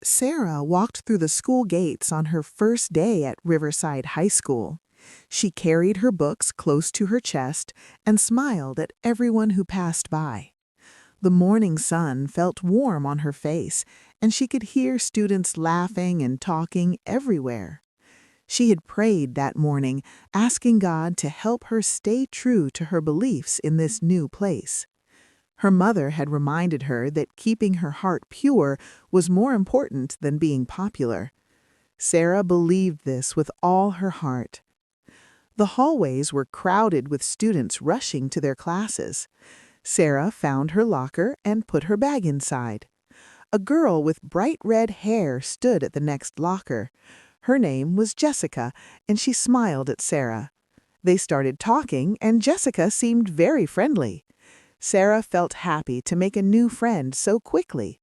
Sarah walked through the school gates on her first day at Riverside High School. She carried her books close to her chest and smiled at everyone who passed by. The morning sun felt warm on her face, and she could hear students laughing and talking everywhere. She had prayed that morning, asking God to help her stay true to her beliefs in this new place. Her mother had reminded her that keeping her heart pure was more important than being popular. Sarah believed this with all her heart. The hallways were crowded with students rushing to their classes. Sarah found her locker and put her bag inside. A girl with bright red hair stood at the next locker. Her name was Jessica, and she smiled at Sarah. They started talking, and Jessica seemed very friendly. Sarah felt happy to make a new friend so quickly.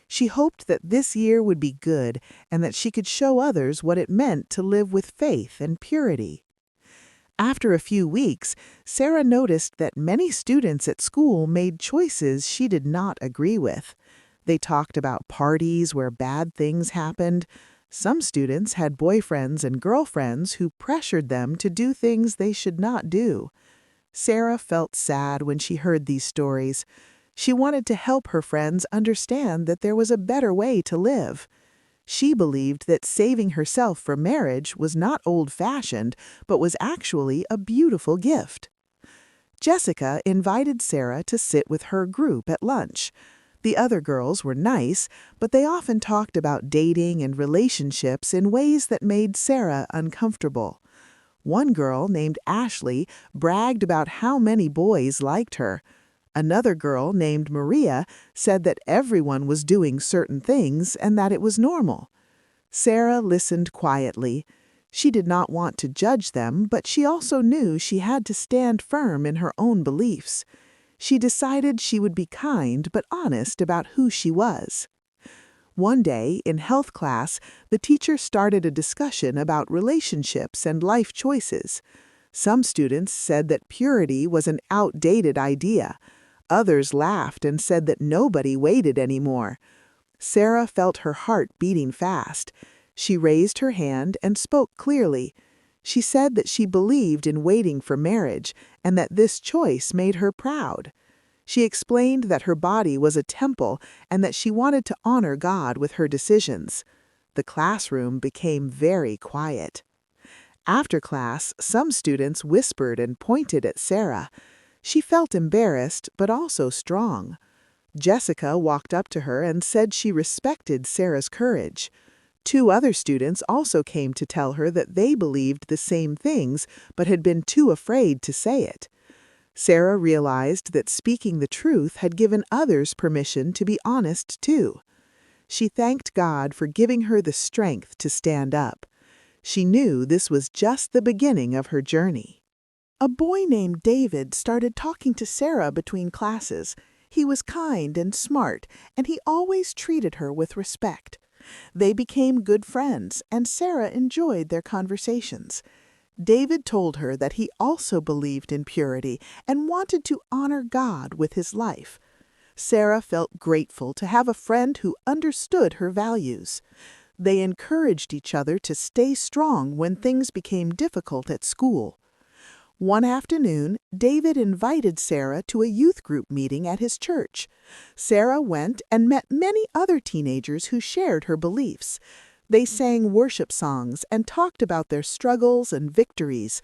She hoped that this year would be good and that she could show others what it meant to live with faith and purity. After a few weeks, Sarah noticed that many students at school made choices she did not agree with. They talked about parties where bad things happened. Some students had boyfriends and girlfriends who pressured them to do things they should not do. Sarah felt sad when she heard these stories. She wanted to help her friends understand that there was a better way to live. She believed that saving herself for marriage was not old-fashioned, but was actually a beautiful gift. Jessica invited Sarah to sit with her group at lunch. The other girls were nice, but they often talked about dating and relationships in ways that made Sarah uncomfortable. One girl named Ashley bragged about how many boys liked her. Another girl named Maria said that everyone was doing certain things and that it was normal. Sarah listened quietly. She did not want to judge them, but she also knew she had to stand firm in her own beliefs. She decided she would be kind but honest about who she was. One day, in health class, the teacher started a discussion about relationships and life choices. Some students said that purity was an outdated idea. Others laughed and said that nobody waited anymore. Sarah felt her heart beating fast. She raised her hand and spoke clearly. She said that she believed in waiting for marriage and that this choice made her proud. She explained that her body was a temple and that she wanted to honor God with her decisions. The classroom became very quiet. After class, some students whispered and pointed at Sarah. She felt embarrassed, but also strong. Jessica walked up to her and said she respected Sarah's courage. Two other students also came to tell her that they believed the same things, but had been too afraid to say it. Sarah realized that speaking the truth had given others permission to be honest too. She thanked God for giving her the strength to stand up. She knew this was just the beginning of her journey. A boy named David started talking to Sarah between classes. He was kind and smart, and he always treated her with respect. They became good friends, and Sarah enjoyed their conversations. David told her that he also believed in purity and wanted to honor God with his life. Sarah felt grateful to have a friend who understood her values. They encouraged each other to stay strong when things became difficult at school. One afternoon, David invited Sarah to a youth group meeting at his church. Sarah went and met many other teenagers who shared her beliefs. They sang worship songs and talked about their struggles and victories.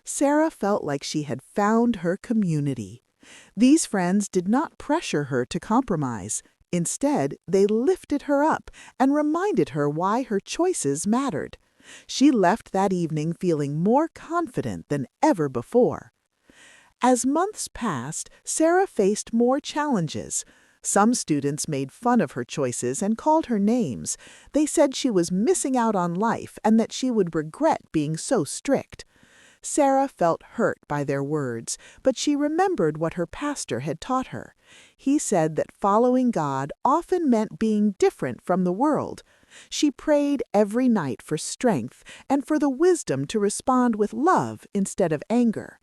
Sarah felt like she had found her community. These friends did not pressure her to compromise. Instead, they lifted her up and reminded her why her choices mattered. She left that evening feeling more confident than ever before. As months passed, Sarah faced more challenges. Some students made fun of her choices and called her names. They said she was missing out on life and that she would regret being so strict. Sarah felt hurt by their words, but she remembered what her pastor had taught her. He said that following God often meant being different from the world. She prayed every night for strength and for the wisdom to respond with love instead of anger.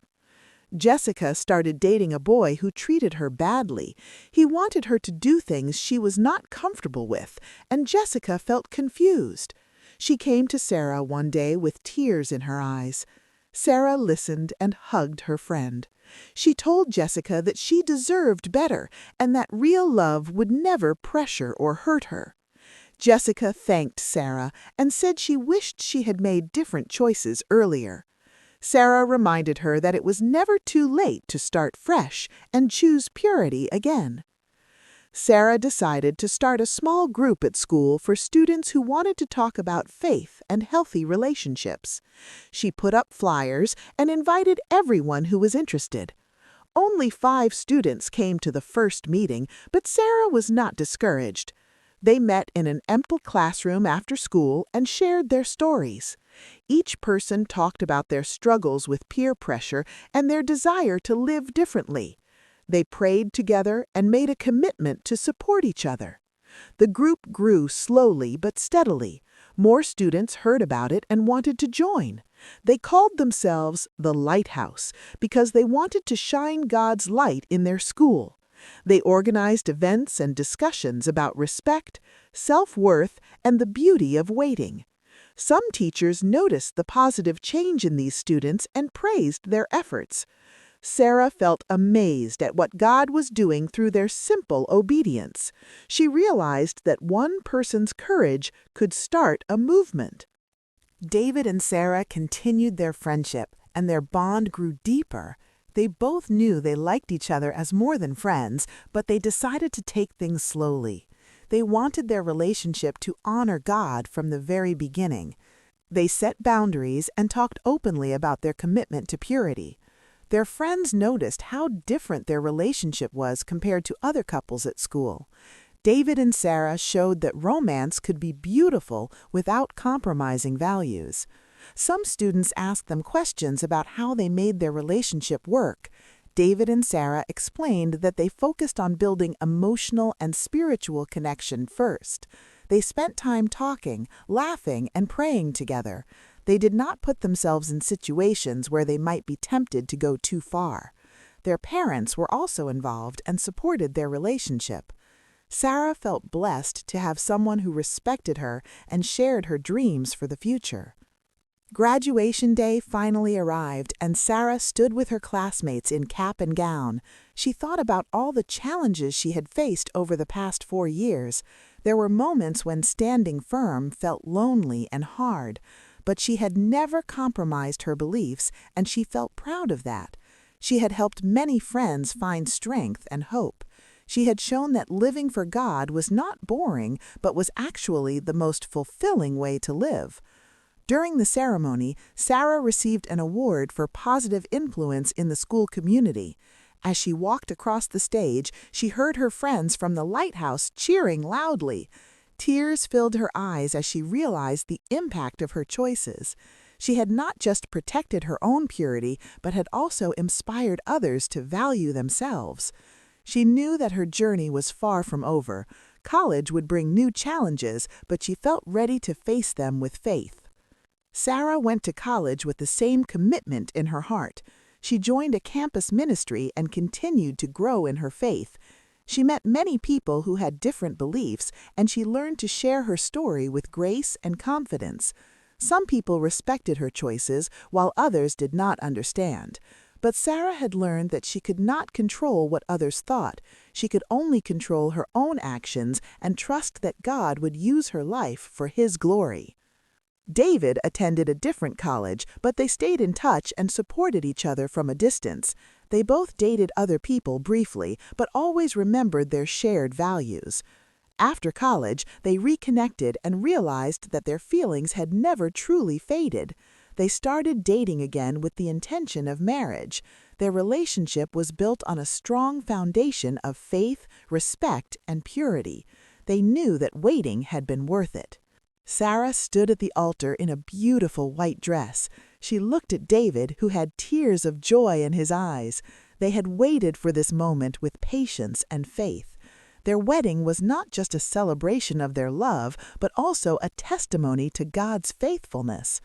Jessica started dating a boy who treated her badly. He wanted her to do things she was not comfortable with, and Jessica felt confused. She came to Sarah one day with tears in her eyes. Sarah listened and hugged her friend. She told Jessica that she deserved better and that real love would never pressure or hurt her. Jessica thanked Sarah and said she wished she had made different choices earlier. Sarah reminded her that it was never too late to start fresh and choose purity again. Sarah decided to start a small group at school for students who wanted to talk about faith and healthy relationships. She put up flyers and invited everyone who was interested. Only 5 students came to the first meeting, but Sarah was not discouraged. They met in an empty classroom after school and shared their stories. Each person talked about their struggles with peer pressure and their desire to live differently. They prayed together and made a commitment to support each other. The group grew slowly but steadily. More students heard about it and wanted to join. They called themselves the Lighthouse because they wanted to shine God's light in their school. They organized events and discussions about respect, self-worth, and the beauty of waiting. Some teachers noticed the positive change in these students and praised their efforts. Sarah felt amazed at what God was doing through their simple obedience. She realized that one person's courage could start a movement. David and Sarah continued their friendship, and their bond grew deeper. They both knew they liked each other as more than friends, but they decided to take things slowly. They wanted their relationship to honor God from the very beginning. They set boundaries and talked openly about their commitment to purity. Their friends noticed how different their relationship was compared to other couples at school. David and Sarah showed that romance could be beautiful without compromising values. Some students asked them questions about how they made their relationship work. David and Sarah explained that they focused on building emotional and spiritual connection first. They spent time talking, laughing, and praying together. They did not put themselves in situations where they might be tempted to go too far. Their parents were also involved and supported their relationship. Sarah felt blessed to have someone who respected her and shared her dreams for the future. Graduation day finally arrived, and Sarah stood with her classmates in cap and gown. She thought about all the challenges she had faced over the past 4 years. There were moments when standing firm felt lonely and hard, but she had never compromised her beliefs, and she felt proud of that. She had helped many friends find strength and hope. She had shown that living for God was not boring, but was actually the most fulfilling way to live. During the ceremony, Sarah received an award for positive influence in the school community. As she walked across the stage, she heard her friends from the Lighthouse cheering loudly. Tears filled her eyes as she realized the impact of her choices. She had not just protected her own purity, but had also inspired others to value themselves. She knew that her journey was far from over. College would bring new challenges, but she felt ready to face them with faith. Sarah went to college with the same commitment in her heart. She joined a campus ministry and continued to grow in her faith. She met many people who had different beliefs, and she learned to share her story with grace and confidence. Some people respected her choices, while others did not understand. But Sarah had learned that she could not control what others thought. She could only control her own actions and trust that God would use her life for His glory. David attended a different college, but they stayed in touch and supported each other from a distance. They both dated other people briefly, but always remembered their shared values. After college, they reconnected and realized that their feelings had never truly faded. They started dating again with the intention of marriage. Their relationship was built on a strong foundation of faith, respect, and purity. They knew that waiting had been worth it. Sarah stood at the altar in a beautiful white dress. She looked at David, who had tears of joy in his eyes. They had waited for this moment with patience and faith. Their wedding was not just a celebration of their love, but also a testimony to God's faithfulness.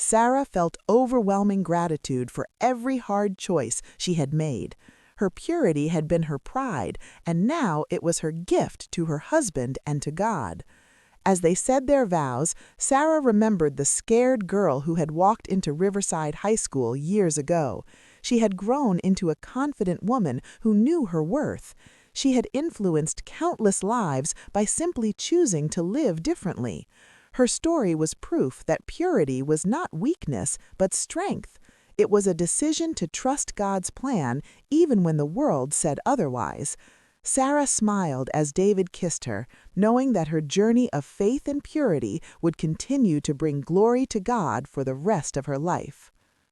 Sarah felt overwhelming gratitude for every hard choice she had made. Her purity had been her pride, and now it was her gift to her husband and to God. As they said their vows, Sarah remembered the scared girl who had walked into Riverside High School years ago. She had grown into a confident woman who knew her worth. She had influenced countless lives by simply choosing to live differently. Her story was proof that purity was not weakness, but strength. It was a decision to trust God's plan even when the world said otherwise. Sarah smiled as David kissed her, knowing that her journey of faith and purity would continue to bring glory to God for the rest of her life.